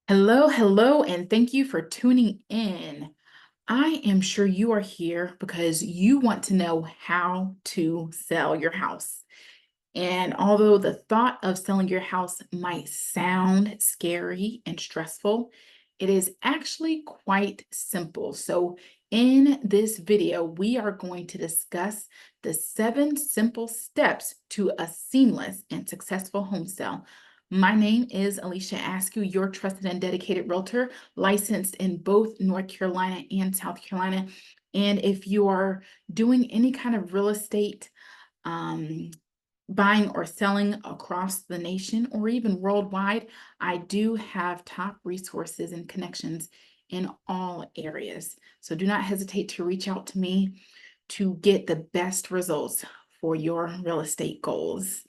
Hello, hello, and thank you for tuning in. I am sure you are here because you want to know how to sell your house. And although the thought of selling your house might sound scary and stressful, it is actually quite simple. So, in this video, we are going to discuss the 7 simple steps to a seamless and successful home sale. My name is Alicia Askew, your trusted and dedicated realtor, licensed in both North Carolina and South Carolina. And if you are doing any kind of real estate, um, buying or selling across the nation or even worldwide, I do have top resources and connections in all areas. So do not hesitate to reach out to me to get the best results for your real estate goals.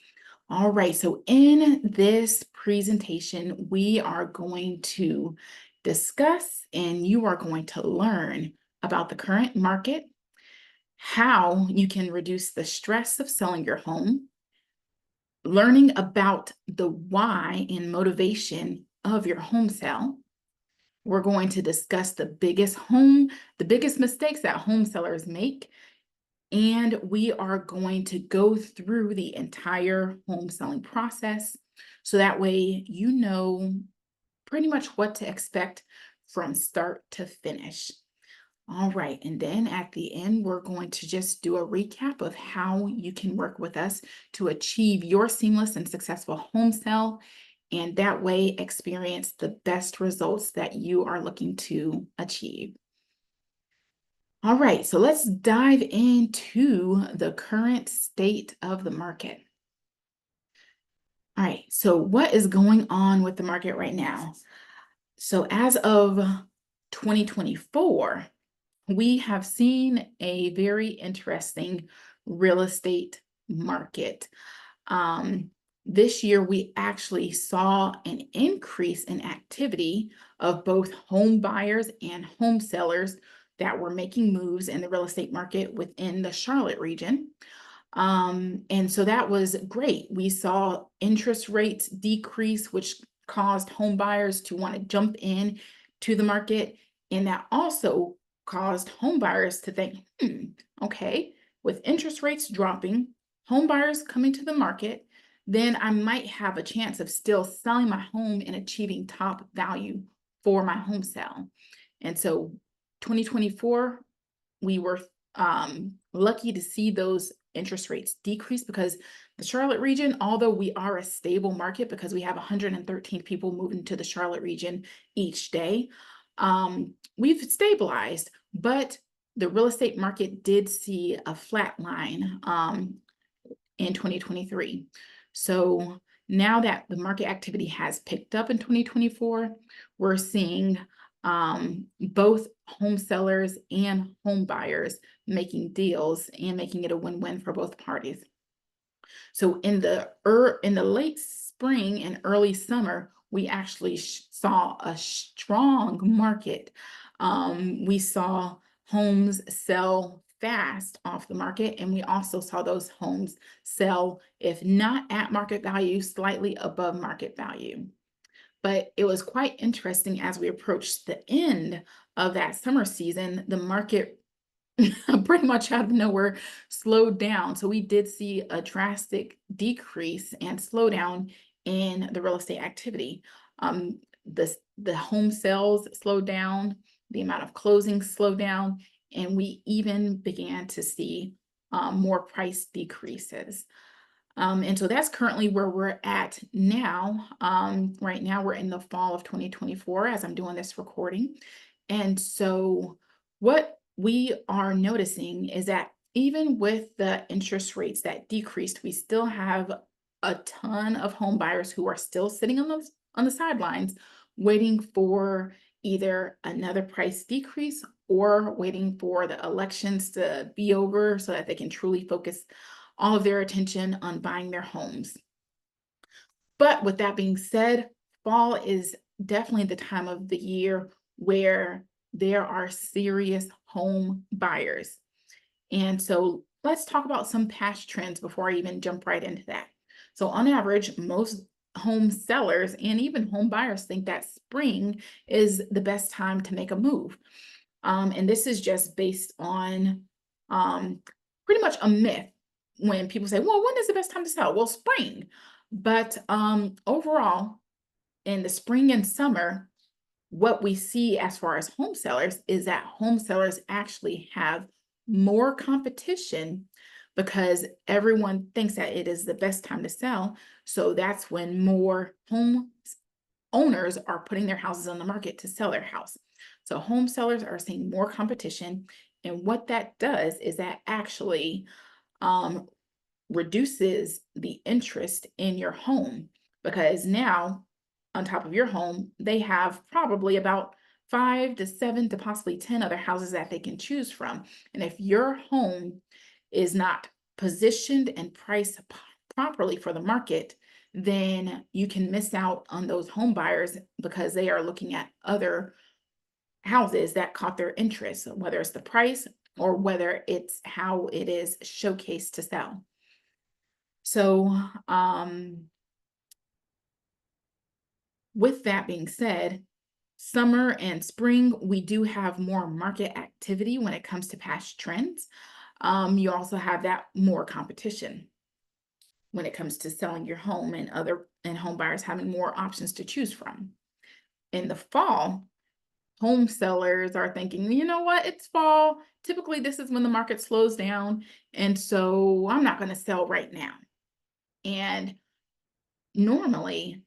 All right, so in this presentation, we are going to discuss and you are going to learn about the current market, how you can reduce the stress of selling your home, learning about the why and motivation of your home sale. We're going to discuss the biggest mistakes that home sellers make, and we are going to go through the entire home selling process so that way you know pretty much what to expect from start to finish. All right, and then at the end, we're going to just do a recap of how you can work with us to achieve your seamless and successful home sale, and that way experience the best results that you are looking to achieve. All right, so let's dive into the current state of the market. All right, so what is going on with the market right now? So as of 2024, we have seen a very interesting real estate market. This year, we actually saw an increase in activity of both home buyers and home sellers that were making moves in the real estate market within the Charlotte region. And so that was great. We saw interest rates decrease, which caused home buyers to want to jump in to the market. And that also caused home buyers to think, okay, with interest rates dropping, home buyers coming to the market, then I might have a chance of still selling my home and achieving top value for my home sale. And so 2024, we were lucky to see those interest rates decrease because the Charlotte region, although we are a stable market because we have 113 people moving to the Charlotte region each day, we've stabilized, but the real estate market did see a flat line in 2023. So now that the market activity has picked up in 2024, we're seeing both home sellers and home buyers making deals and making it a win-win for both parties. So in the late spring and early summer, we actually saw a strong market. We saw homes sell fast off the market, and we also saw those homes sell, if not at market value, slightly above market value. But it was quite interesting as we approached the end of that summer season, the market pretty much out of nowhere slowed down. So we did see a drastic decrease and slowdown in the real estate activity. The home sales slowed down, the amount of closings slowed down, and we even began to see more price decreases. And so that's currently where we're at now. Right now, we're in the fall of 2024 as I'm doing this recording. And so what we are noticing is that even with the interest rates that decreased, we still have a ton of home buyers who are still sitting on the sidelines waiting for either another price decrease or waiting for the elections to be over so that they can truly focus all of their attention on buying their homes. But with that being said, fall is definitely the time of the year where there are serious home buyers. And so let's talk about some past trends before I even jump right into that. So on average, most home sellers and even home buyers think that spring is the best time to make a move. And this is just based on um, pretty much a myth when people say, well, when is the best time to sell? Well, spring. But overall, in the spring and summer, what we see as far as home sellers is that home sellers actually have more competition because everyone thinks that it is the best time to sell. So that's when more home owners are putting their houses on the market to sell their house. So home sellers are seeing more competition. And what that does is that actually um, reduces the interest in your home because now, on top of your home, they have probably about 5 to 7 to possibly 10 other houses that they can choose from. And if your home is not positioned and priced properly for the market, then you can miss out on those home buyers because they are looking at other houses that caught their interest, whether it's the price or whether it's how it is showcased to sell. So, with that being said, summer and spring, we do have more market activity when it comes to past trends. You also have that more competition when it comes to selling your home and home buyers having more options to choose from. In the fall, home sellers are thinking, you know what, it's fall. Typically, this is when the market slows down. And so I'm not going to sell right now. And normally,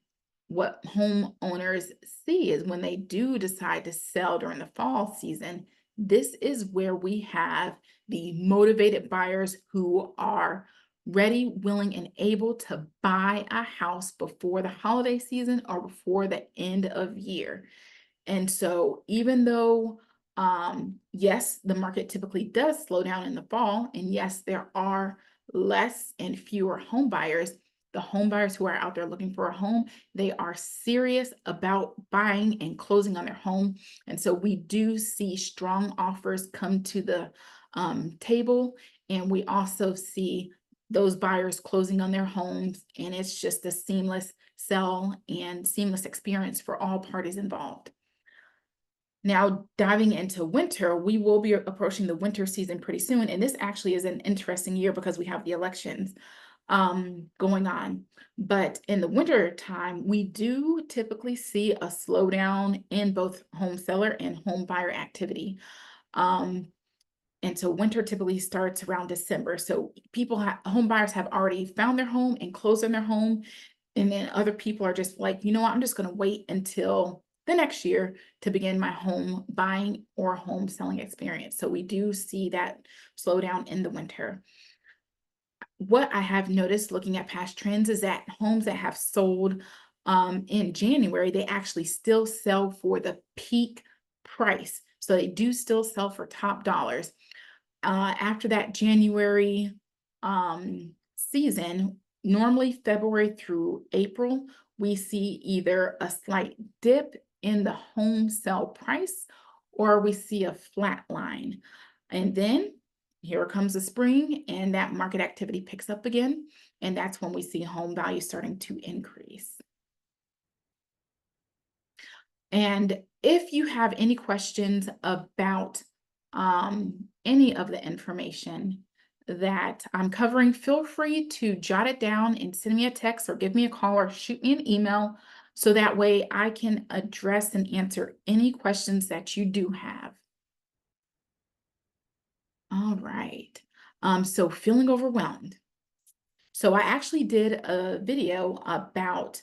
what homeowners see is when they do decide to sell during the fall season, this is where we have the motivated buyers who are ready, willing, and able to buy a house before the holiday season or before the end of year. And so even though, yes, the market typically does slow down in the fall, and yes, there are less and fewer home buyers, the home buyers who are out there looking for a home, they are serious about buying and closing on their home. And so we do see strong offers come to the table, and we also see those buyers closing on their homes, and it's just a seamless sell and seamless experience for all parties involved. Now, diving into winter, we will be approaching the winter season pretty soon. And this actually is an interesting year because we have the elections going on. But in the winter time, we do typically see a slowdown in both home seller and home buyer activity. Um, and so winter typically starts around December. So home buyers have already found their home and closed on their home. And then other people are just like, you know what, I'm just going to wait until the next year to begin my home buying or home selling experience. So we do see that slowdown in the winter. What I have noticed looking at past trends is that homes that have sold in January, they actually still sell for the peak price. So they do still sell for top dollars. After that January season, normally February through April, we see either a slight dip in the home sell price or we see a flat line. And then here comes the spring and that market activity picks up again. And that's when we see home values starting to increase. And if you have any questions about any of the information that I'm covering, feel free to jot it down and send me a text or give me a call or shoot me an email so that way I can address and answer any questions that you do have. All right. So feeling overwhelmed. So I actually did a video about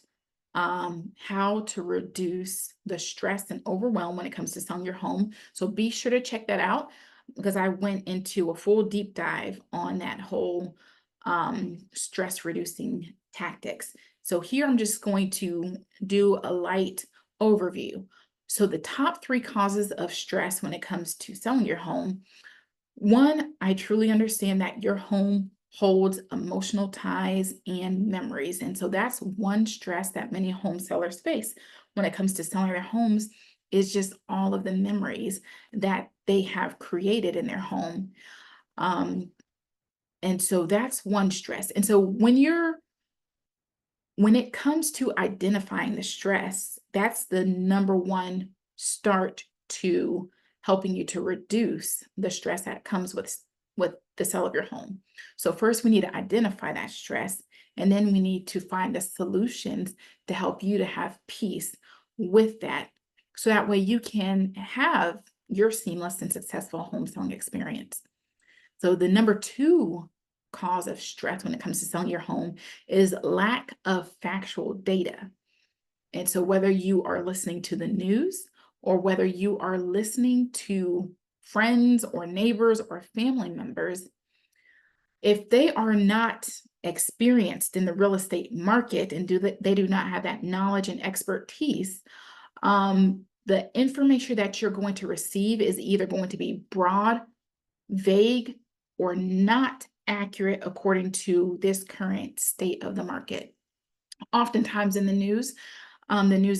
how to reduce the stress and overwhelm when it comes to selling your home. So be sure to check that out because I went into a full deep dive on that whole stress reducing tactics. So here I'm just going to do a light overview. So the top 3 causes of stress when it comes to selling your home. One, I truly understand that your home holds emotional ties and memories. And so that's one stress that many home sellers face when it comes to selling their homes is just all of the memories that they have created in their home. And so that's one stress. And so when you're When it comes to identifying the stress, that's the number one start to helping you to reduce the stress that comes with the sale of your home. So first we need to identify that stress, and then we need to find the solutions to help you to have peace with that. So that way you can have your seamless and successful home selling experience. So the number two cause of stress when it comes to selling your home is lack of factual data. And so whether you are listening to the news or whether you are listening to friends or neighbors or family members, if they are not experienced in the real estate market and they do not have that knowledge and expertise, the information that you're going to receive is either going to be broad, vague, or not accurate according to this current state of the market. Oftentimes in the news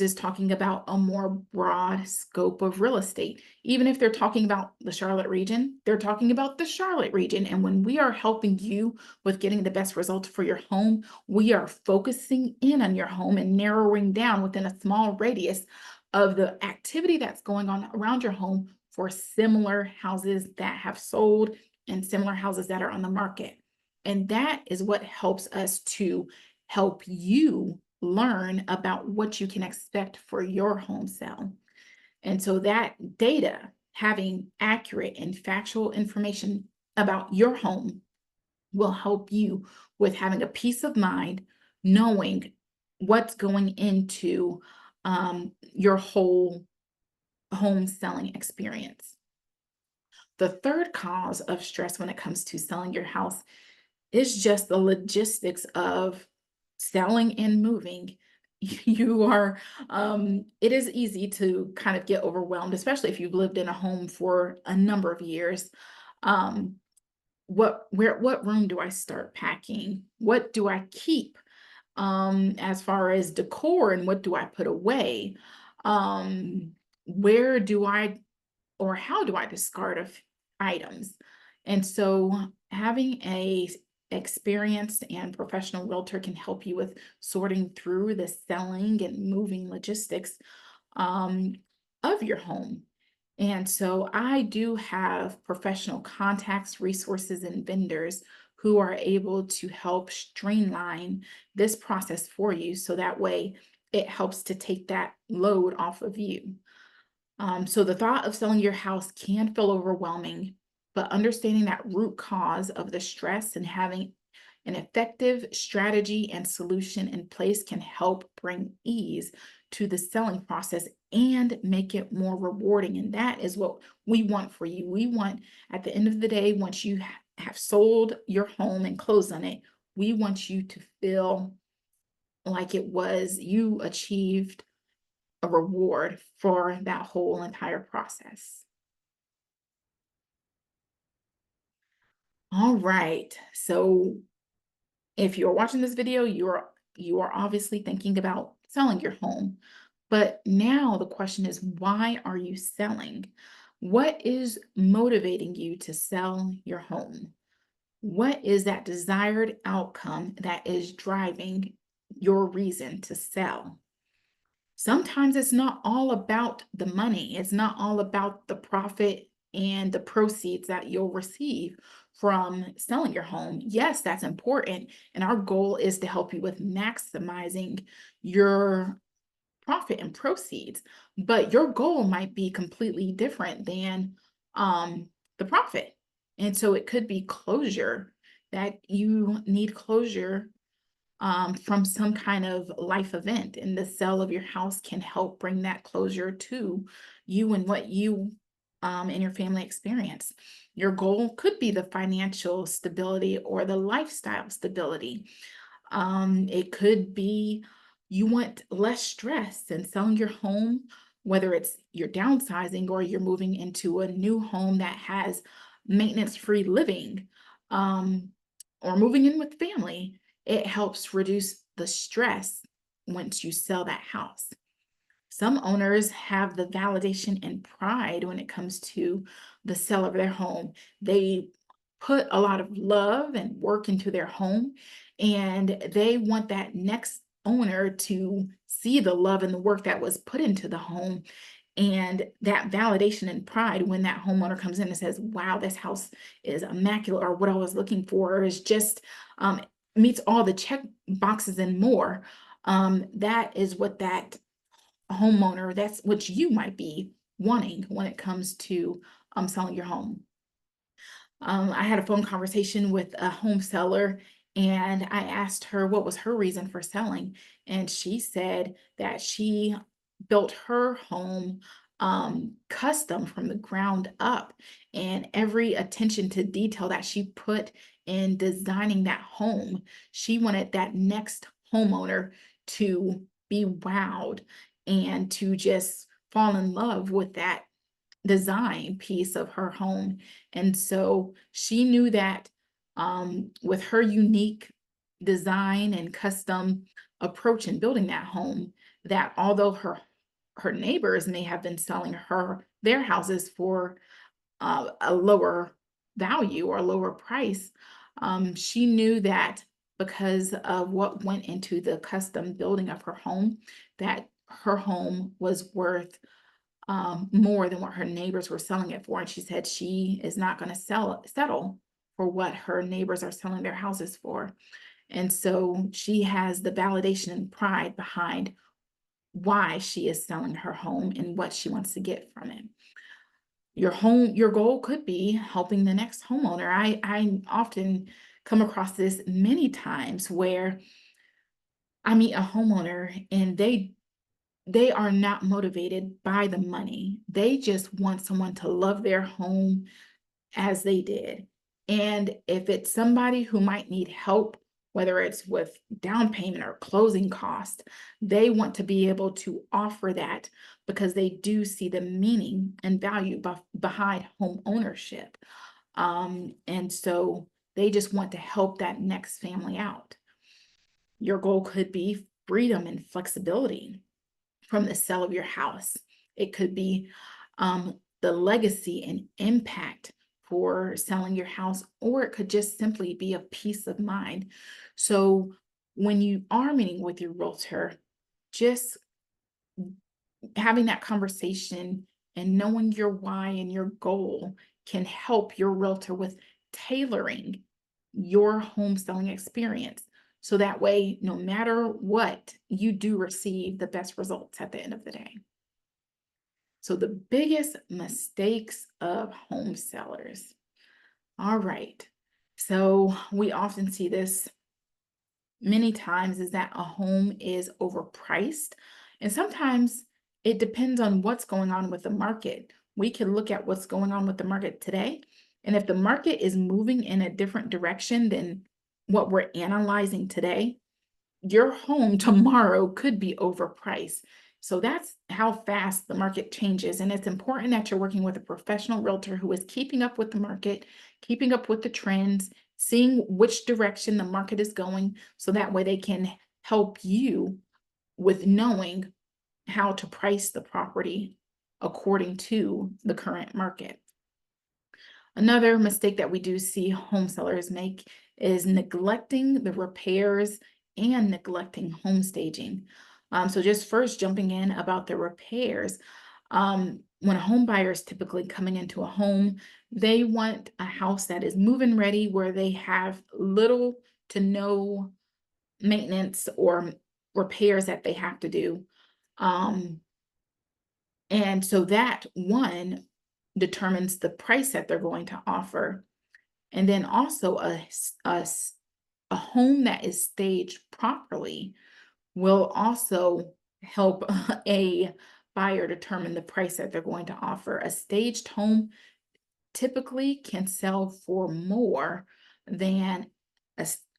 is talking about a more broad scope of real estate. Even if they're talking about the Charlotte region, they're talking about the Charlotte region. And when we are helping you with getting the best results for your home, we are focusing in on your home and narrowing down within a small radius of the activity that's going on around your home for similar houses that have sold and similar houses that are on the market. And that is what helps us to help you learn about what you can expect for your home sale. And so that data, having accurate and factual information about your home, will help you with having a peace of mind, knowing what's going into your whole home selling experience. The third cause of stress when it comes to selling your house is just the logistics of selling and moving. You are, it is easy to kind of get overwhelmed, especially if you've lived in a home for a number of years. Um, what room do I start packing? What do I keep? As far as decor, and what do I put away? Um, where do I or how do I discard of items? And so having a experienced and professional realtor can help you with sorting through the selling and moving logistics um, of your home. And so I do have professional contacts, resources, and vendors who are able to help streamline this process for you. So that way it helps to take that load off of you. So the thought of selling your house can feel overwhelming, but understanding that root cause of the stress and having an effective strategy and solution in place can help bring ease to the selling process and make it more rewarding. And that is what we want for you. We want, at the end of the day, once you have sold your home and closed on it, we want you to feel like it was you achieved a reward for that whole entire process. All right. So if you're watching this video, you are obviously thinking about selling your home. But now the question is, why are you selling? What is motivating you to sell your home? What is that desired outcome that is driving your reason to sell? Sometimes it's not all about the money. It's not all about the profit and the proceeds that you'll receive from selling your home. Yes, that's important. And our goal is to help you with maximizing your profit and proceeds. But your goal might be completely different than the profit. And so it could be closure, that you need closure from some kind of life event, and the sale of your house can help bring that closure to you and what you and your family experience. Your goal could be the financial stability or the lifestyle stability. It could be you want less stress, and selling your home, whether it's you're downsizing or you're moving into a new home that has maintenance-free living, um, or moving in with family, it helps reduce the stress once you sell that house. Some owners have the validation and pride when it comes to the sale of their home. They put a lot of love and work into their home, and they want that next owner to see the love and the work that was put into the home, and that validation and pride when that homeowner comes in and says, wow, this house is immaculate, or what I was looking for, or is just um, meets all the check boxes and more. That is what that homeowner, that's what you might be wanting when it comes to selling your home. I had a phone conversation with a home seller, and I asked her what was her reason for selling. And she said that she built her home custom from the ground up, and every attention to detail that she put in designing that home, she wanted that next homeowner to be wowed and to just fall in love with that design piece of her home. And so she knew that with her unique design and custom approach in building that home, that although her neighbors may have been selling their houses for a lower value or lower price, she knew that because of what went into the custom building of her home, that her home was worth more than what her neighbors were selling it for. And she said she is not going to settle for what her neighbors are selling their houses for. And so she has the validation and pride behind why she is selling her home and what she wants to get from it. Your goal could be helping the next homeowner. I often come across this many times where I meet a homeowner and they are not motivated by the money. They just want someone to love their home as they did. And if it's somebody who might need help, whether it's with down payment or closing cost, they want to be able to offer that because they do see the meaning and value behind home ownership. And so they just want to help that next family out. Your goal could be freedom and flexibility from the sale of your house. It could be the legacy and impact for selling your house, or it could just simply be a peace of mind. So when you are meeting with your realtor, just having that conversation and knowing your why and your goal can help your realtor with tailoring your home selling experience. So that way, no matter what, you do receive the best results at the end of the day. So the biggest mistakes of home sellers. All right. So we often see this many times, is that a home is overpriced. And sometimes it depends on what's going on with the market. We can look at what's going on with the market today. And if the market is moving in a different direction than what we're analyzing today, your home tomorrow could be overpriced. So that's how fast the market changes. And it's important that you're working with a professional realtor who is keeping up with the market, keeping up with the trends, seeing which direction the market is going, so that way they can help you with knowing how to price the property according to the current market. Another mistake that we do see home sellers make is neglecting the repairs and neglecting home staging. So just first jumping in about the repairs. When a home buyer is typically coming into a home, they want a house that is move-in ready, where they have little to no maintenance or repairs that they have to do. Um, and so that one determines the price that they're going to offer. And then also a home that is staged properly will also help a buyer determine the price that they're going to offer. A staged home typically can sell for more than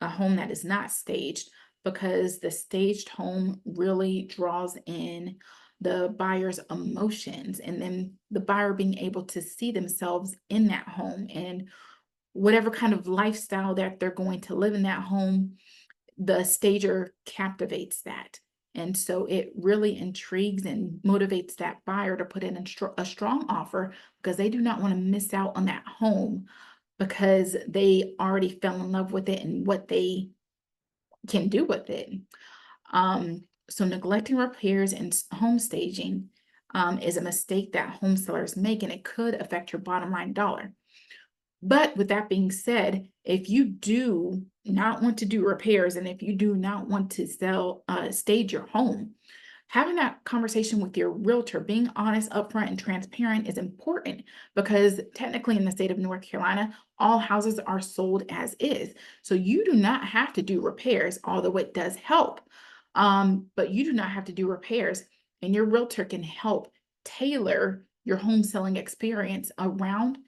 a home that is not staged, because the staged home really draws in the buyer's emotions, and then the buyer being able to see themselves in that home and whatever kind of lifestyle that they're going to live in that home, the stager captivates that. And so it really intrigues and motivates that buyer to put in a strong offer, because they do not want to miss out on that home, because they already fell in love with it and what they can do with it. So neglecting repairs and home staging is a mistake that home sellers make, and it could affect your bottom line dollar. But with that being said, if you do not want to do repairs and if you do not want to stage your home, having that conversation with your realtor, being honest, upfront, and transparent is important because technically in the state of North Carolina, all houses are sold as is. So you do not have to do repairs, although it does help. But you do not have to do repairs, and your realtor can help tailor your home selling experience around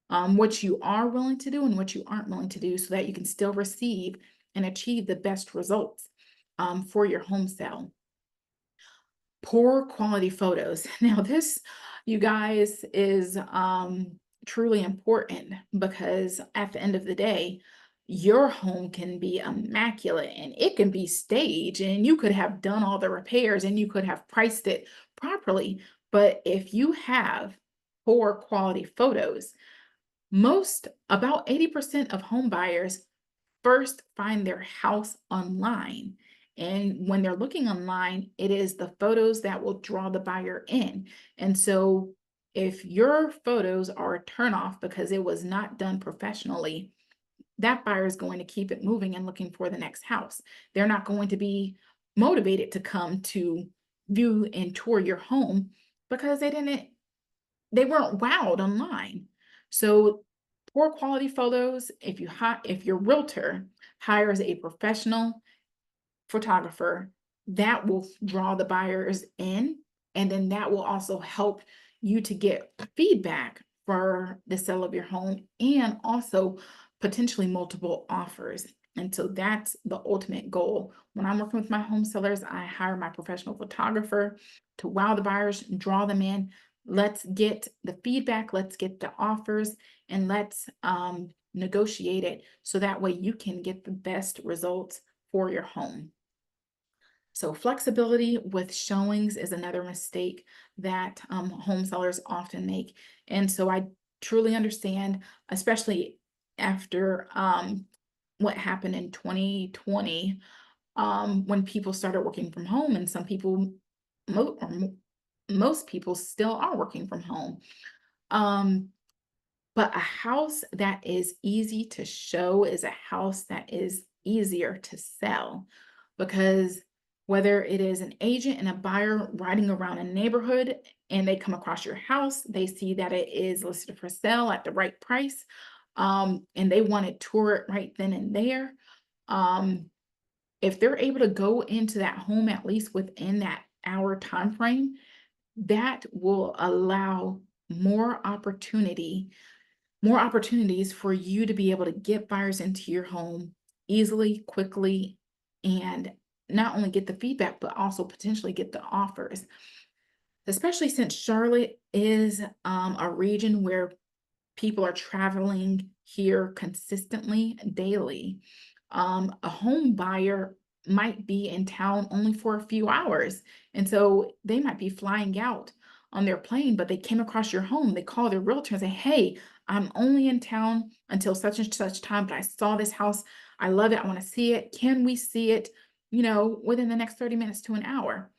what you are willing to do and what you aren't willing to do so that you can still receive and achieve the best results for your home sale. Poor quality photos. Now, this, you guys, is truly important because at the end of the day, your home can be immaculate and it can be staged, and you could have done all the repairs and you could have priced it properly. But if you have poor quality photos, about 80% of home buyers first find their house online. And when they're looking online, it is the photos that will draw the buyer in. And so if your photos are a turnoff because it was not done professionally, that buyer is going to keep it moving and looking for the next house. They're not going to be motivated to come to view and tour your home because they weren't wowed online. So poor quality photos, if your realtor hires a professional photographer, that will draw the buyers in, and then that will also help you to get feedback for the sale of your home and also potentially multiple offers. And so that's the ultimate goal. When I'm working with my home sellers, I hire my professional photographer to wow the buyers, draw them in. Let's get the feedback, let's get the offers, and let's negotiate it so that way you can get the best results for your home. So flexibility with showings is another mistake that home sellers often make. And so I truly understand, especially after what happened in 2020, when people started working from home, and some people, most people still are working from home. Um, but a house that is easy to show is a house that is easier to sell, because whether it is an agent and a buyer riding around a neighborhood and they come across your house, they see that it is listed for sale at the right price, and they want to tour it right then and there. Um, if they're able to go into that home at least within that hour time frame, that will allow more opportunity more opportunities for you to be able to get buyers into your home easily, quickly, and not only get the feedback, but also potentially get the offers. Especially since Charlotte is a region where people are traveling here consistently daily. A home buyer might be in town only for a few hours. And so they might be flying out on their plane, but they came across your home. They call their realtor and say, "Hey, I'm only in town until such and such time, but I saw this house. I love it. I want to see it. Can we see it, within the next 30 minutes to an hour?"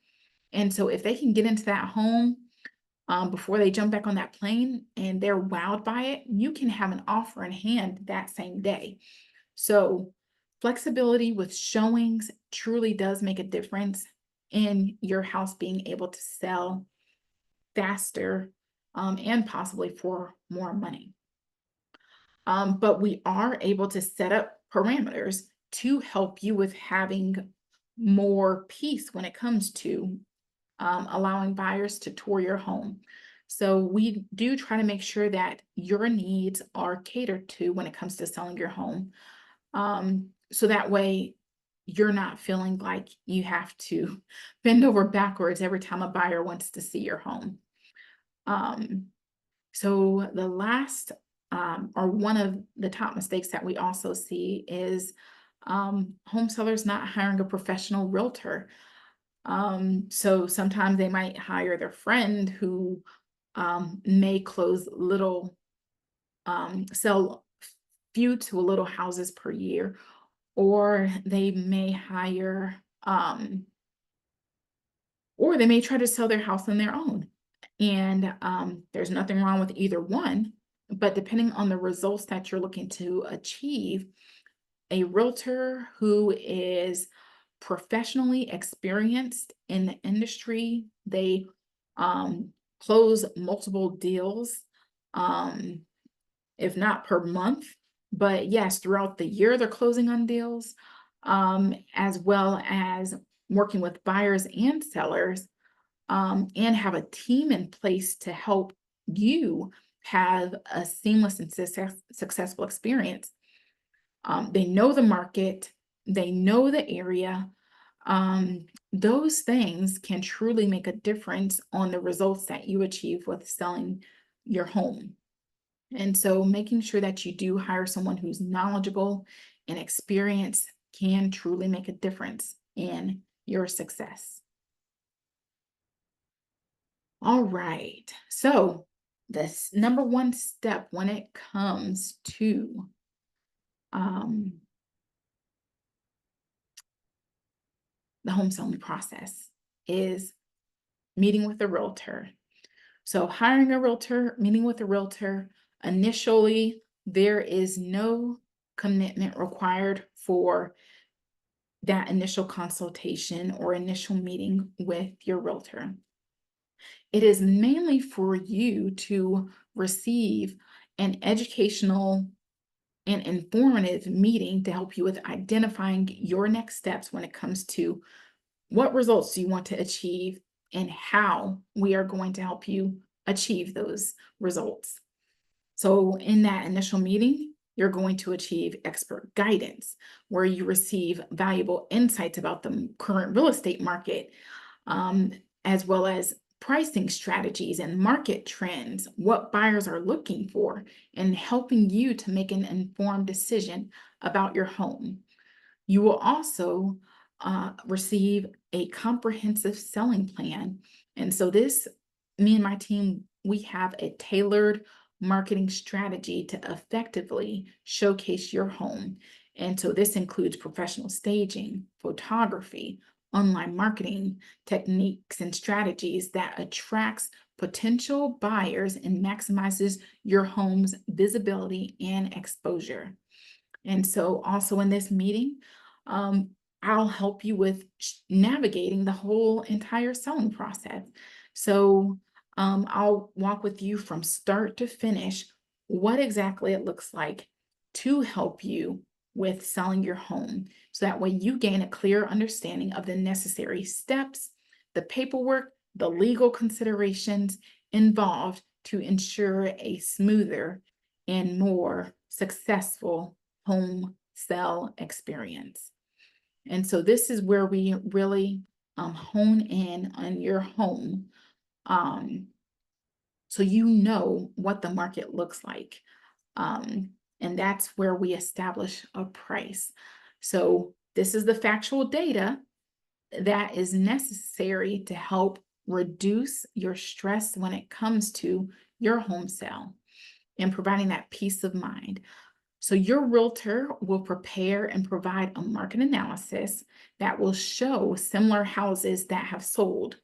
And so if they can get into that home before they jump back on that plane and they're wowed by it, you can have an offer in hand that same day. So, flexibility with showings truly does make a difference in your house being able to sell faster and possibly for more money. But we are able to set up parameters to help you with having more peace when it comes to allowing buyers to tour your home. So we do try to make sure that your needs are catered to when it comes to selling your home. So that way you're not feeling like you have to bend over backwards every time a buyer wants to see your home. Um, so the last or one of the top mistakes that we also see is home sellers not hiring a professional realtor. So sometimes they might hire their friend who may close little, sell few to little houses per year, or they may hire Um, or they may try to sell their house on their own. And there's nothing wrong with either one, but depending on the results that you're looking to achieve, a realtor who is professionally experienced in the industry, they um, close multiple deals, um, if not per month, but yes, throughout the year they're closing on deals, as well as working with buyers and sellers, and have a team in place to help you have a seamless and successful experience. They know the market, they know the area. Those things can truly make a difference on the results that you achieve with selling your home. And so making sure that you do hire someone who's knowledgeable and experienced can truly make a difference in your success. All right. So, this number one step when it comes to um, the home selling process is meeting with a realtor. So, hiring a realtor, meeting with a realtor, initially, there is no commitment required for that initial consultation or initial meeting with your realtor. It is mainly for you to receive an educational and informative meeting to help you with identifying your next steps when it comes to what results do you want to achieve and how we are going to help you achieve those results. So, in that initial meeting, you're going to achieve expert guidance where you receive valuable insights about the current real estate market, um, as well as pricing strategies and market trends, what buyers are looking for, and helping you to make an informed decision about your home. You will also receive a comprehensive selling plan. And so, this, me and my team, we have a tailored marketing strategy to effectively showcase your home. And so, this includes professional staging, photography, online marketing techniques, and strategies that attracts potential buyers and maximizes your home's visibility and exposure. And so, also in this meeting, um, I'll help you with navigating the whole entire selling process. So, I'll walk with you from start to finish what exactly it looks like to help you with selling your home. So that way you gain a clear understanding of the necessary steps, the paperwork, the legal considerations involved to ensure a smoother and more successful home sell experience. And so this is where we really hone in on your home, um, so you know what the market looks like. And that's where we establish a price. So this is the factual data that is necessary to help reduce your stress when it comes to your home sale and providing that peace of mind. So your realtor will prepare and provide a market analysis that will show similar houses that have sold,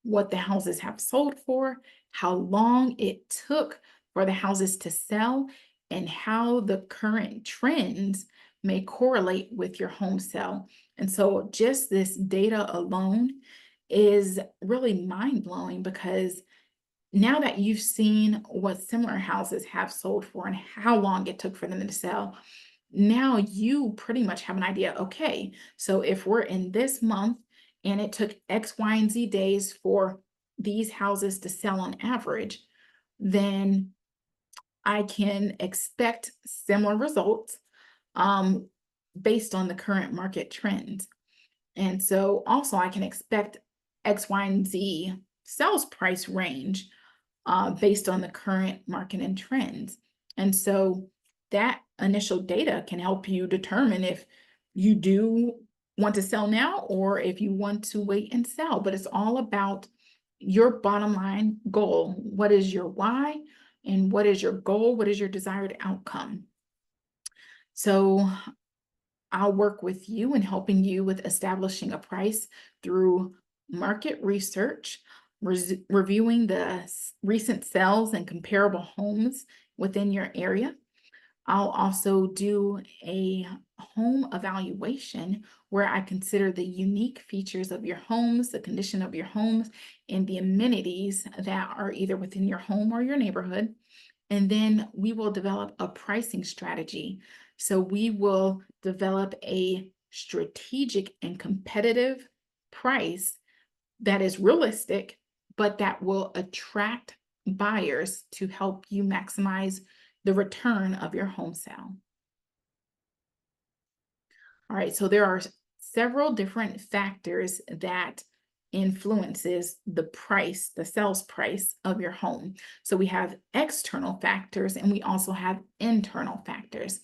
what the houses have sold for, how long it took for the houses to sell, and how the current trends may correlate with your home sale. And so just this data alone is really mind-blowing because now that you've seen what similar houses have sold for and how long it took for them to sell, now you pretty much have an idea. Okay, so if we're in this month and it took X, Y, and Z days for these houses to sell on average, then I can expect similar results um, based on the current market trends. And so also I can expect X, Y, and Z sales price range based on the current market and trends. And so that initial data can help you determine if you do want to sell now or if you want to wait and sell. But it's all about your bottom line goal. What is your why? And what is your goal? What is your desired outcome? So I'll work with you in helping you with establishing a price through market research, reviewing the recent sales and comparable homes within your area. I'll also do a home evaluation where I consider the unique features of your homes, the condition of your homes, and the amenities that are either within your home or your neighborhood. And then we will develop a pricing strategy. So we will develop a strategic and competitive price that is realistic, but that will attract buyers to help you maximize the return of your home sale. All right, so there are several different factors that influences the price, the sales price of your home. So we have external factors and we also have internal factors.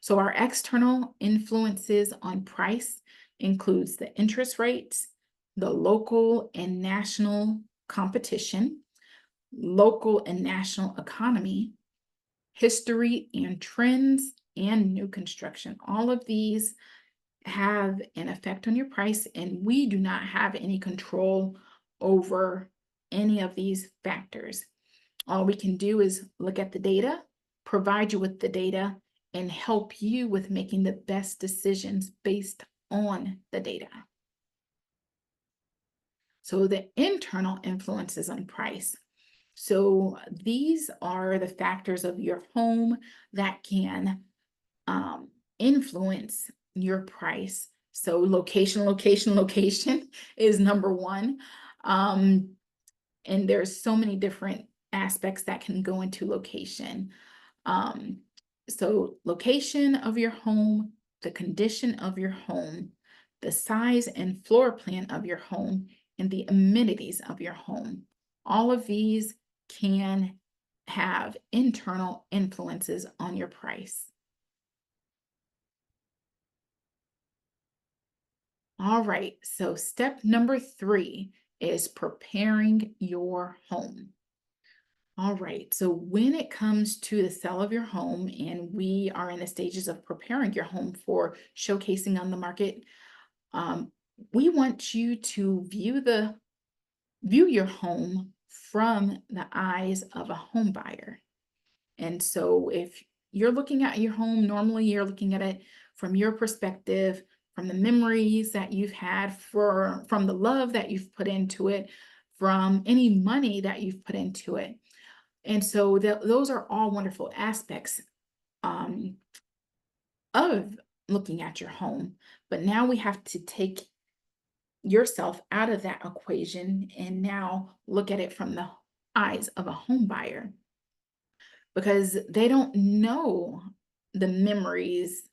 So our external influences on price includes the interest rates, the local and national competition, local and national economy, history and trends, and new construction. All of these have an effect on your price, and we do not have any control over any of these factors. All we can do is look at the data, provide you with the data, and help you with making the best decisions based on the data. So the internal influences on price. So these are the factors of your home that can influence your price. So location, location, location is number one. And there's so many different aspects that can go into location. So location of your home, the condition of your home, the size and floor plan of your home, and the amenities of your home. All of these can have internal influences on your price. All right, so step number 3 is preparing your home. All right, so when it comes to the sale of your home, and we are in the stages of preparing your home for showcasing on the market, um, we want you to view your home from the eyes of a home buyer. And so if you're looking at your home, normally you're looking at it from your perspective, from the memories that you've had from the love that you've put into it, from any money that you've put into it. And so those are all wonderful aspects um, of looking at your home. But now we have to take yourself out of that equation and now look at it from the eyes of a home buyer, because they don't know the memories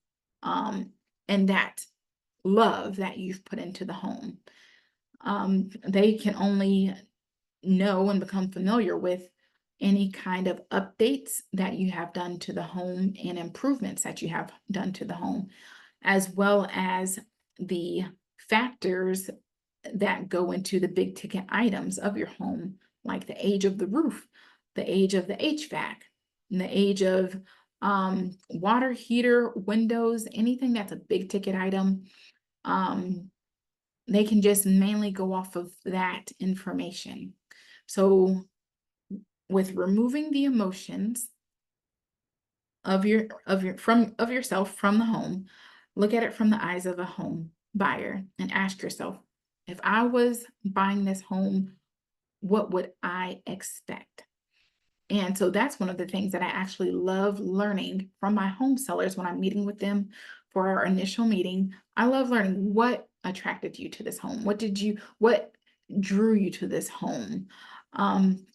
and that love that you've put into the home. They can only know and become familiar with any kind of updates that you have done to the home and improvements that you have done to the home, as well as the factors that go into the big ticket items of your home, like the age of the roof, the age of the HVAC, and the age of water heater, windows, anything that's a big ticket item. They can just mainly go off of that information. So with removing the emotions of yourself from the home, look at it from the eyes of a home buyer and ask yourself, if I was buying this home, what would I expect? And so that's one of the things that I actually love learning from my home sellers when I'm meeting with them for our initial meeting. I love learning what attracted you to this home. What drew you to this home?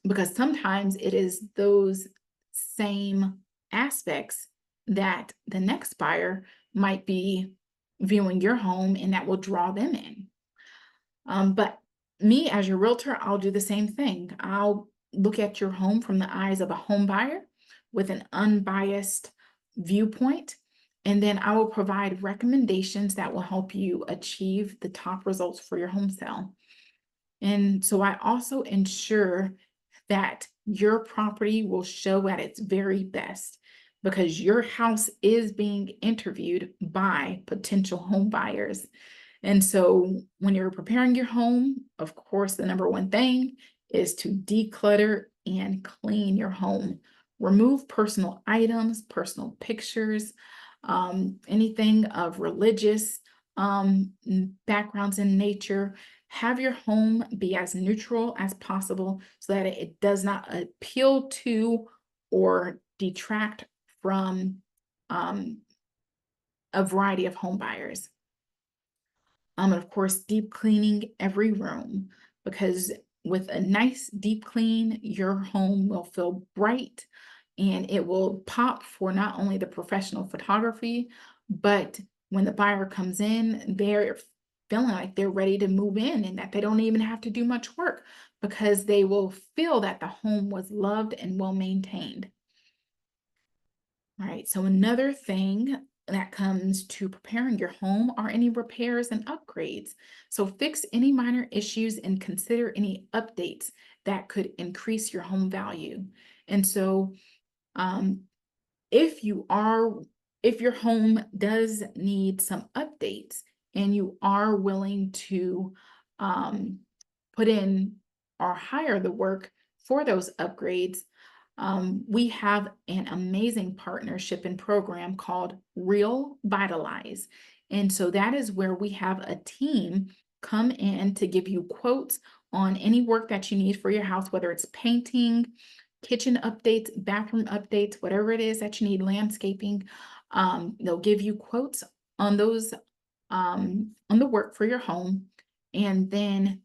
Because sometimes it is those same aspects that the next buyer might be viewing your home and that will draw them in. But me as your realtor, I'll do the same thing. I'll look at your home from the eyes of a home buyer with an unbiased viewpoint. And then I will provide recommendations that will help you achieve the top results for your home sale. And so I also ensure that your property will show at its very best, because your house is being interviewed by potential home buyers. And so when you're preparing your home, of course, the number one thing is to declutter and clean your home. Remove personal items, personal pictures, anything of religious backgrounds in nature. Have your home be as neutral as possible so that it does not appeal to or detract from um, a variety of home buyers. And of course, deep cleaning every room, because with a nice deep clean, your home will feel bright and it will pop for not only the professional photography, but when the buyer comes in, they're feeling like they're ready to move in and that they don't even have to do much work because they will feel that the home was loved and well maintained. Right. So another thing that comes to preparing your home are any repairs and upgrades. So fix any minor issues and consider any updates that could increase your home value. And so um, if you are, if your home does need some updates and you are willing to um, put in or hire the work for those upgrades, we have an amazing partnership and program called Real Vitalize. And so that is where we have a team come in to give you quotes on any work that you need for your house, whether it's painting, kitchen updates, bathroom updates, whatever it is that you need, landscaping. They'll give you quotes on those, on the work for your home. And then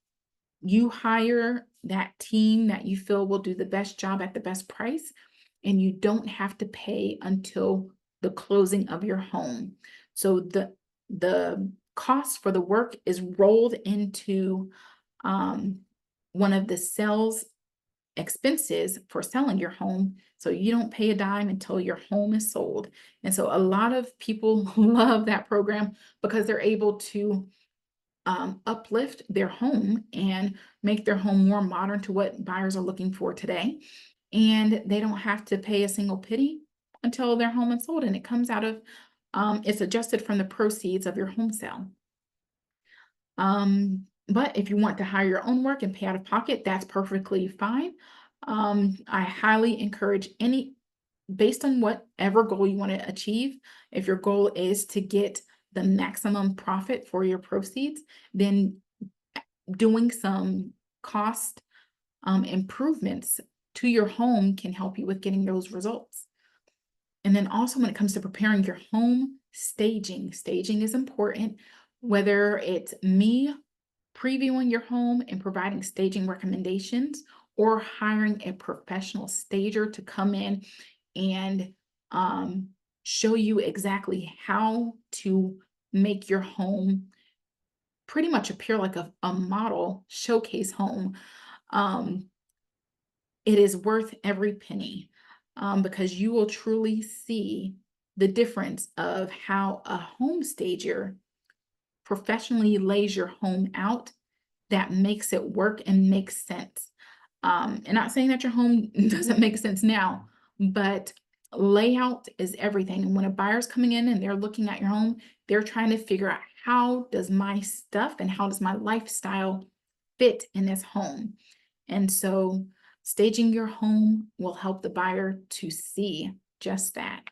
you hire that team that you feel will do the best job at the best price, and you don't have to pay until the closing of your home. So the cost for the work is rolled into um, one of the sales expenses for selling your home. So you don't pay a dime until your home is sold. And so a lot of people love that program because they're able to uplift their home and make their home more modern to what buyers are looking for today. And they don't have to pay a single penny until their home is sold. And it comes out of, it's adjusted from the proceeds of your home sale. But if you want to hire your own work and pay out of pocket, that's perfectly fine. I highly encourage any, based on whatever goal you want to achieve, if your goal is to get the maximum profit for your proceeds, then doing some cost improvements to your home can help you with getting those results. And then also when it comes to preparing your home, staging is important, whether it's me previewing your home and providing staging recommendations or hiring a professional stager to come in and show you exactly how to make your home pretty much appear like a model showcase home. Um, it is worth every penny because you will truly see the difference of how a home stager professionally lays your home out that makes it work and makes sense. And not saying that your home doesn't make sense now, but layout is everything. And when a buyer's coming in and they're looking at your home, they're trying to figure out how does my stuff and how does my lifestyle fit in this home. And so staging your home will help the buyer to see just that.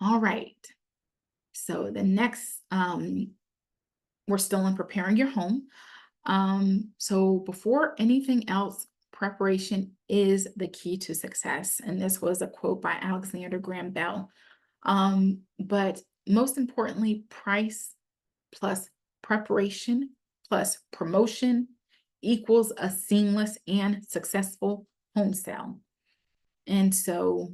All right. So the next, we're still in preparing your home. So before anything else, preparation is the key to success. And this was a quote by Alexander Graham Bell. But most importantly, price plus preparation plus promotion equals a seamless and successful home sale. And so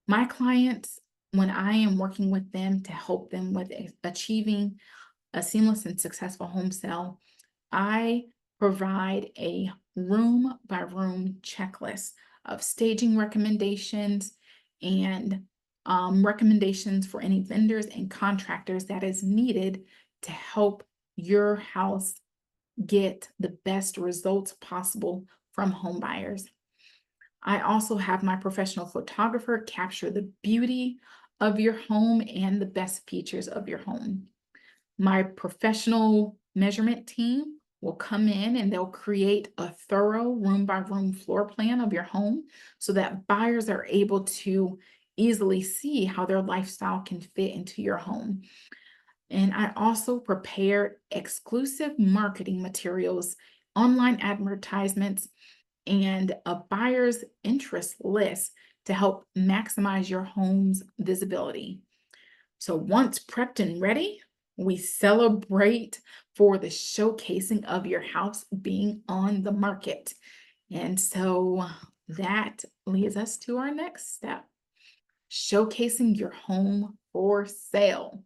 my clients, when I am working with them to help them with achieving a seamless and successful home sale, I provide a room by room checklist of staging recommendations and recommendations for any vendors and contractors that is needed to help your house get the best results possible from home buyers. I also have my professional photographer capture the beauty of your home and the best features of your home. My professional measurement team will come in and they'll create a thorough room by room floor plan of your home so that buyers are able to easily see how their lifestyle can fit into your home. And I also prepared exclusive marketing materials, online advertisements, and a buyer's interest list to help maximize your home's visibility. So once prepped and ready, we celebrate for the showcasing of your house being on the market. And so that leads us to our next step, showcasing your home for sale.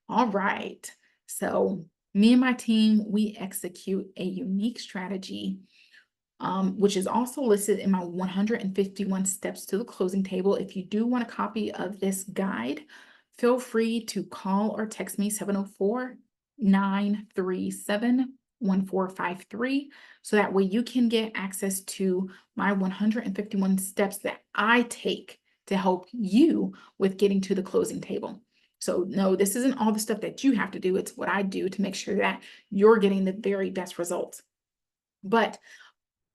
All right. So me and my team, we execute a unique strategy, which is also listed in my 151 steps to the closing table. If you do want a copy of this guide, feel free to call or text me 704-937-1453. So that way you can get access to my 151 steps that I take to help you with getting to the closing table. So no, this isn't all the stuff that you have to do. It's what I do to make sure that you're getting the very best results. But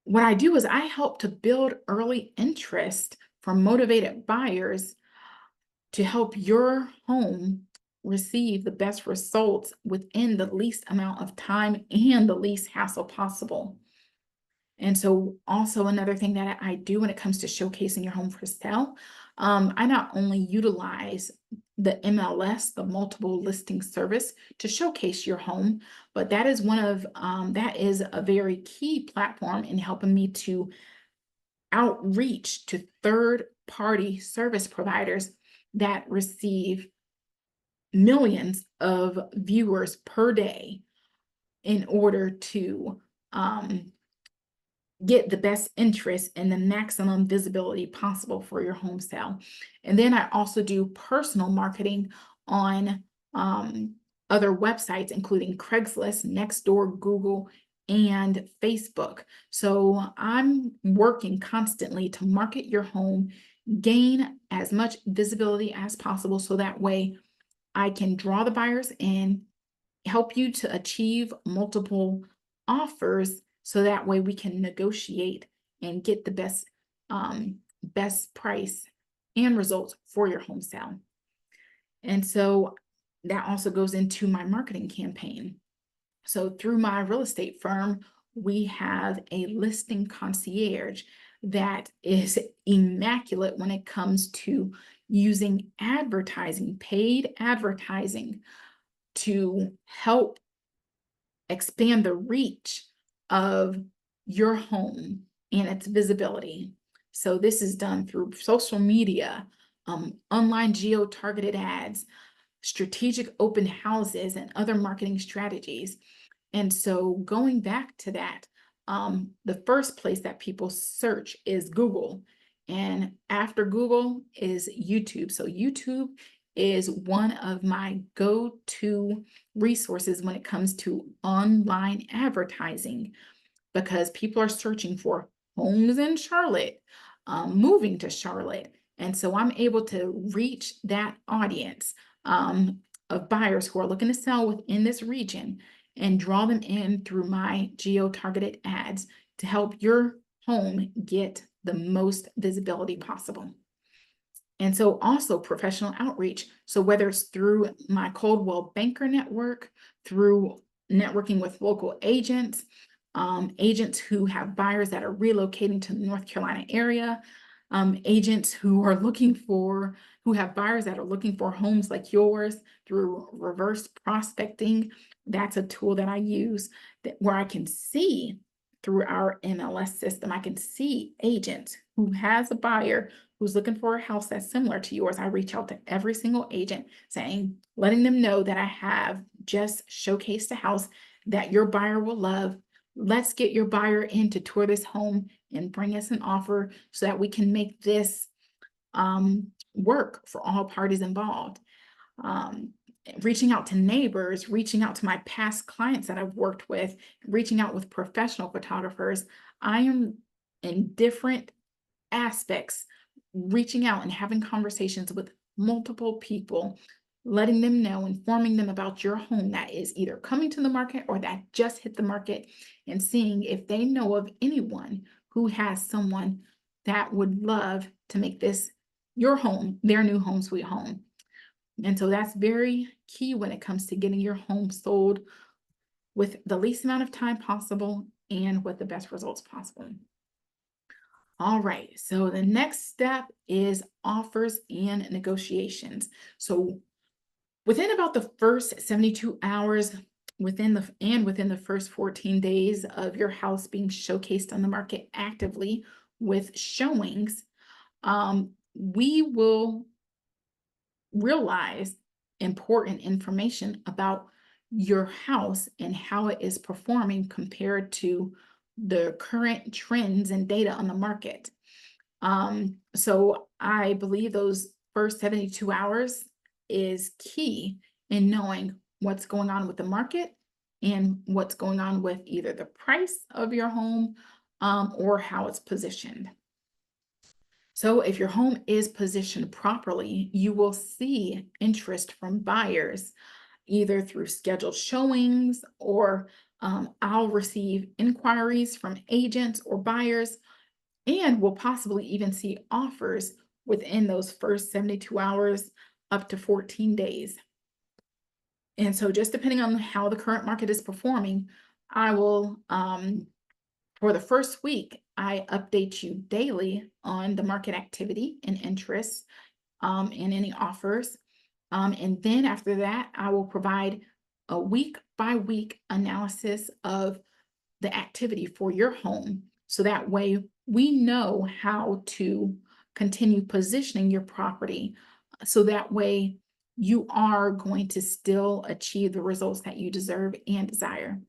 what I do is I help to build early interest from motivated buyers to help your home receive the best results within the least amount of time and the least hassle possible. And so also another thing that I do when it comes to showcasing your home for sale, I not only utilize the MLS, the multiple listing service, to showcase your home, but that is that is a very key platform in helping me to outreach to third party service providers that receive millions of viewers per day in order to get the best interest and the maximum visibility possible for your home sale. And then I also do personal marketing on other websites, including Craigslist, Nextdoor, Google, and Facebook. So I'm working constantly to market your home, gain as much visibility as possible so that way I can draw the buyers in, help you to achieve multiple offers so that way we can negotiate and get the best price and results for your home sale. And so that also goes into my marketing campaign. So through my real estate firm, we have a listing concierge that is immaculate when it comes to using advertising, paid advertising, to help expand the reach of your home and its visibility. So this is done through social media, online geo-targeted ads, strategic open houses, and other marketing strategies. And so going back to that, the first place that people search is Google. And after Google is YouTube. So YouTube is one of my go-to resources when it comes to online advertising because people are searching for homes in Charlotte, moving to Charlotte. And so I'm able to reach that audience of buyers who are looking to sell within this region and draw them in through my geo-targeted ads to help your home get the most visibility possible. And so also professional outreach. So whether it's through my Coldwell Banker network, through networking with local agents, agents who have buyers that are relocating to the North Carolina area, agents who have buyers that are looking for homes like yours through reverse prospecting. That's a tool that I use where I can see through our MLS system, I can see agents who has a buyer who's looking for a house that's similar to yours. I reach out to every single agent letting them know that I have just showcased a house that your buyer will love. Let's get your buyer in to tour this home and bring us an offer so that we can make this work for all parties involved. Reaching out to neighbors, reaching out to my past clients that I've worked with, reaching out with professional photographers. I am in different aspects, reaching out and having conversations with multiple people, letting them know, informing them about your home that is either coming to the market or that just hit the market, and seeing if they know of anyone who has someone that would love to make this your home, their new home sweet home. And so that's very key when it comes to getting your home sold with the least amount of time possible and with the best results possible. All right, so the next step is offers and negotiations. So within about the first 72 hours, within the first 14 days of your house being showcased on the market actively with showings, we will realize important information about your house and how it is performing compared to the current trends and data on the market. So I believe those first 72 hours is key in knowing what's going on with the market and what's going on with either the price of your home, or how it's positioned. So if your home is positioned properly, you will see interest from buyers either through scheduled showings or I'll receive inquiries from agents or buyers, and we'll possibly even see offers within those first 72 hours up to 14 days. And so just depending on how the current market is performing, I will for the first week, I update you daily on the market activity and interest, and any offers. And then after that, I will provide a week by week analysis of the activity for your home. So that way we know how to continue positioning your property. So that way you are going to still achieve the results that you deserve and desire.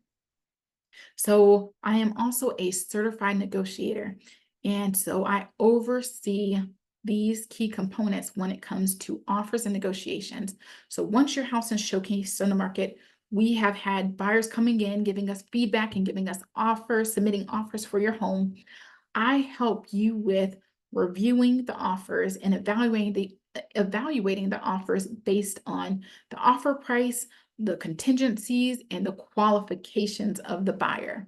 So I am also a certified negotiator. And so I oversee these key components when it comes to offers and negotiations. So once your house is showcased on the market, we have had buyers coming in, giving us feedback and giving us offers, submitting offers for your home. I help you with reviewing the offers and evaluating the offers based on the offer price, the contingencies, and the qualifications of the buyer.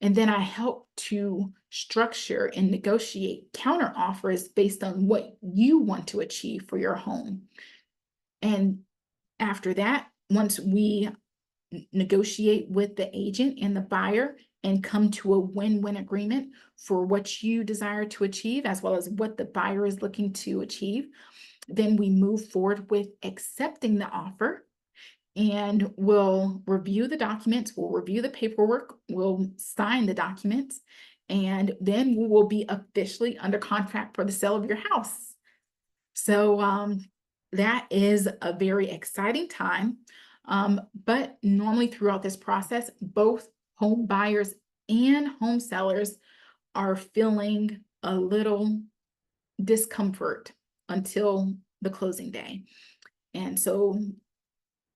And then I help to structure and negotiate counter offers based on what you want to achieve for your home. And after that, once we negotiate with the agent and the buyer and come to a win-win agreement for what you desire to achieve, as well as what the buyer is looking to achieve, then we move forward with accepting the offer, and we'll review the documents, we'll review the paperwork, we'll sign the documents, and then we will be officially under contract for the sale of your house. So that is a very exciting time. But normally throughout this process, both home buyers and home sellers are feeling a little discomfort until the closing day. And so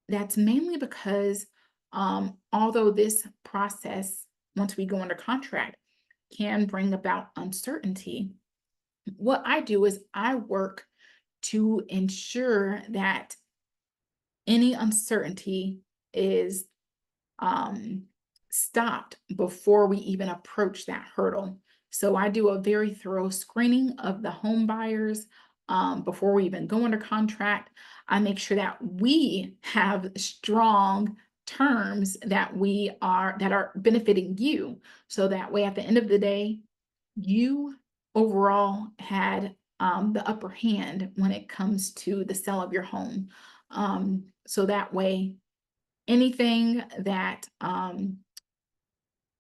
that's mainly because although this process, once we go under contract, can bring about uncertainty, what I do is I work to ensure that any uncertainty is stopped before we even approach that hurdle. So I do a very thorough screening of the home buyers before we even go under contract. I make sure that we have strong terms that are benefiting you. So that way, at the end of the day, you overall had the upper hand when it comes to the sale of your home. So that way, anything that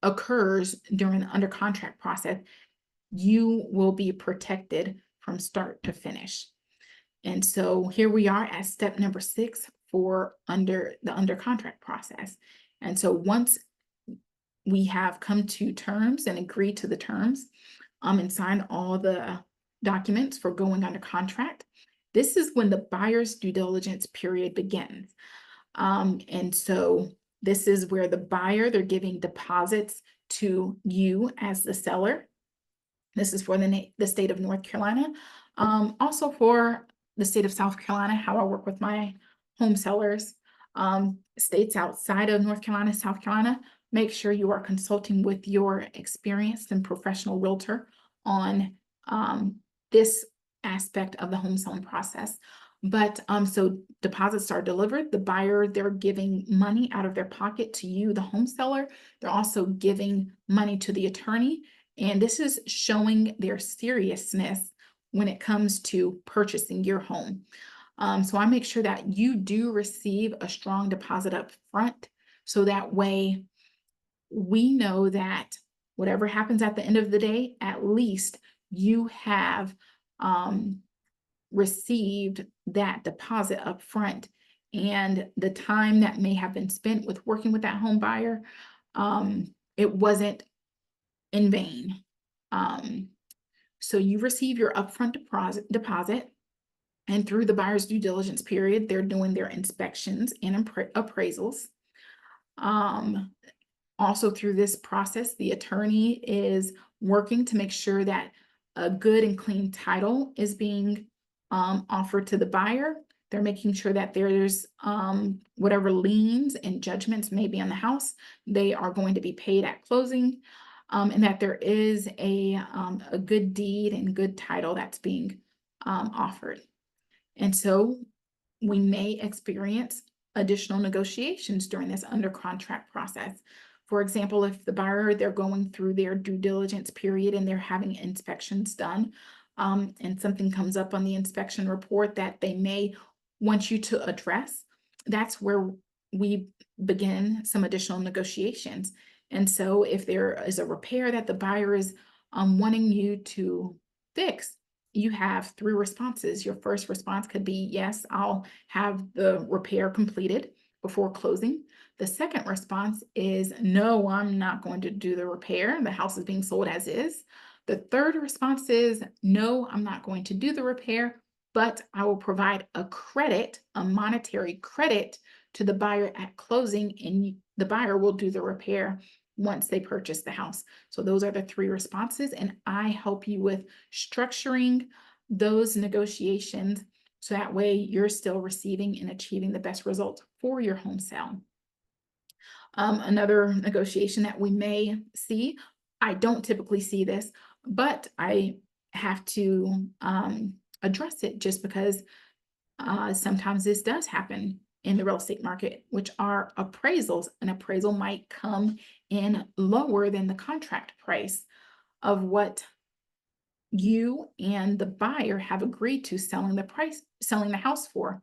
occurs during the under contract process, you will be protected from start to finish. And so here we are at step number 6 for the under contract process. And so once we have come to terms and agreed to the terms, and signed all the documents for going under contract, this is when the buyer's due diligence period begins. And so this is where they're giving deposits to you as the seller. This is for the state of North Carolina. Also for the state of South Carolina, how I work with my home sellers. States outside of North Carolina, South Carolina, make sure you are consulting with your experienced and professional realtor on this aspect of the home selling process. But so deposits are delivered. The buyer, they're giving money out of their pocket to you, the home seller. They're also giving money to the attorney. And this is showing their seriousness when it comes to purchasing your home. So I make sure that you do receive a strong deposit up front. So that way we know that whatever happens at the end of the day, at least you have received that deposit up front. And the time that may have been spent with working with that home buyer, it wasn't in vain. So you receive your upfront deposit, and through the buyer's due diligence period, they're doing their inspections and appraisals. Also through this process, the attorney is working to make sure that a good and clean title is being offered to the buyer. They're making sure that there's whatever liens and judgments may be on the house, they are going to be paid at closing, and that there is a good deed and good title that's being offered. And so we may experience additional negotiations during this under contract process. For example, if the buyer, they're going through their due diligence period and they're having inspections done, and something comes up on the inspection report that they may want you to address, that's where we begin some additional negotiations. And so if there is a repair that the buyer is wanting you to fix, you have three responses. Your first response could be, yes, I'll have the repair completed before closing. The second response is, no, I'm not going to do the repair. The house is being sold as is. The third response is, no, I'm not going to do the repair, but I will provide a credit, a monetary credit to the buyer at closing, and the buyer will do the repair once they purchase the house. So those are the three responses, and I help you with structuring those negotiations so that way you're still receiving and achieving the best result for your home sale. Another negotiation that we may see, I don't typically see this, but I have to address it just because sometimes this does happen in the real estate market, which are appraisals. An appraisal might come in lower than the contract price of what you and the buyer have agreed to selling the house for.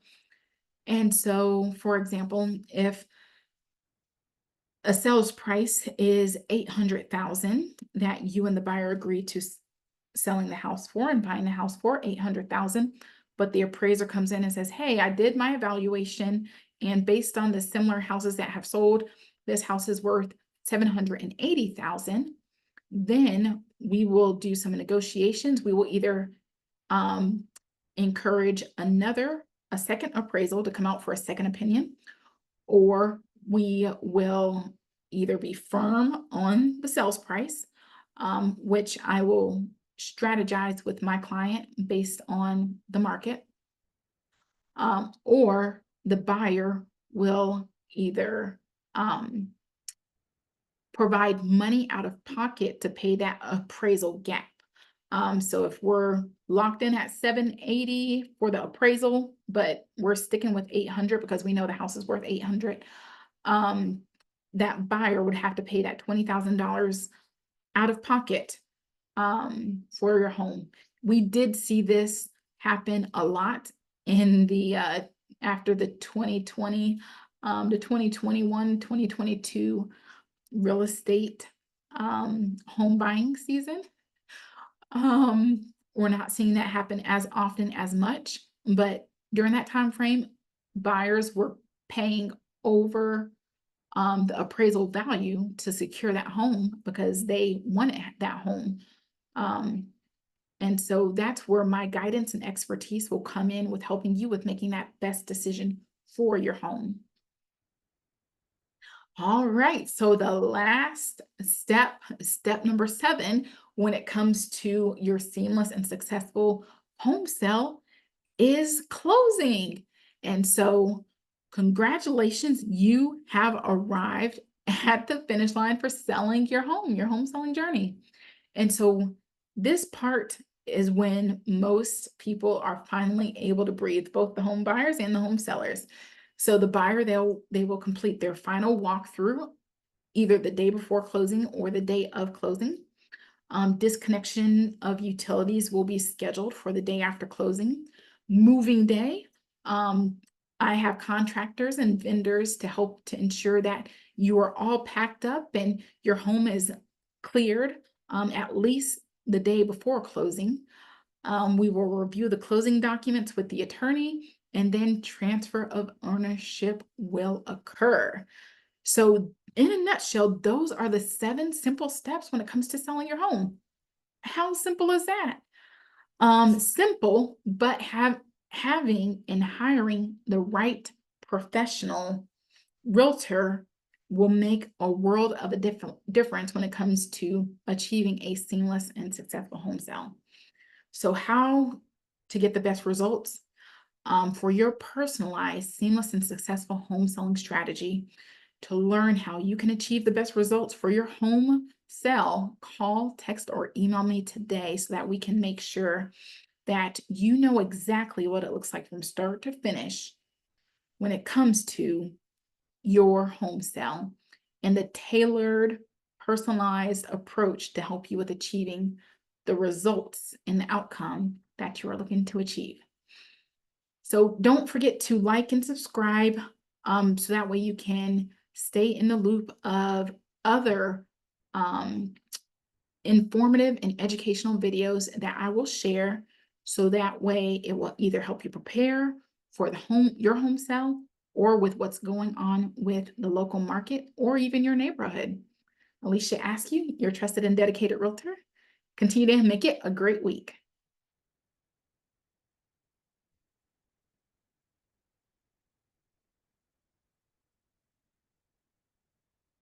And so, for example, if a sales price is $800,000 that you and the buyer agreed to selling the house for and buying the house for $800,000, but the appraiser comes in and says, hey, I did my evaluation, and based on the similar houses that have sold, this house is worth $780,000. Then we will do some negotiations. We will either encourage a second appraisal to come out for a second opinion, or we will either be firm on the sales price, which I will strategize with my client based on the market, or the buyer will either provide money out of pocket to pay that appraisal gap. So if we're locked in at $780 for the appraisal, but we're sticking with $800 because we know the house is worth $800, that buyer would have to pay that $20,000 out of pocket for your home. We did see this happen a lot in the after the 2020, the 2021, 2022 real estate home buying season. We're not seeing that happen as often as much, but during that time frame, buyers were paying over the appraisal value to secure that home because they wanted that home. And so that's where my guidance and expertise will come in with helping you with making that best decision for your home. All right, so the last step number 7, when it comes to your seamless and successful home sale is closing. And so, congratulations, you have arrived at the finish line for selling your home selling journey. And so, this part is when most people are finally able to breathe, both the home buyers and the home sellers. So the buyer, they will complete their final walkthrough either the day before closing or the day of closing. Disconnection of utilities will be scheduled for the day after closing. Moving day, I have contractors and vendors to help to ensure that you are all packed up and your home is cleared at least the day before closing. We will review the closing documents with the attorney, and then transfer of ownership will occur. So, in a nutshell, those are the 7 simple steps when it comes to selling your home. How simple is that? Simple, but having and hiring the right professional realtor will make a world of a difference when it comes to achieving a seamless and successful home sale. So, how to get the best results? For your personalized, seamless, and successful home selling strategy, to learn how you can achieve the best results for your home sale, call, text, or email me today so that we can make sure that you know exactly what it looks like from start to finish when it comes to your home sale and the tailored, personalized approach to help you with achieving the results and the outcome that you are looking to achieve. So don't forget to like and subscribe so that way you can stay in the loop of other um, informative and educational videos that I will share. So that way it will either help you prepare for your home sale, or with what's going on with the local market or even your neighborhood. Alicia Askew, your trusted and dedicated realtor. Continue to make it a great week.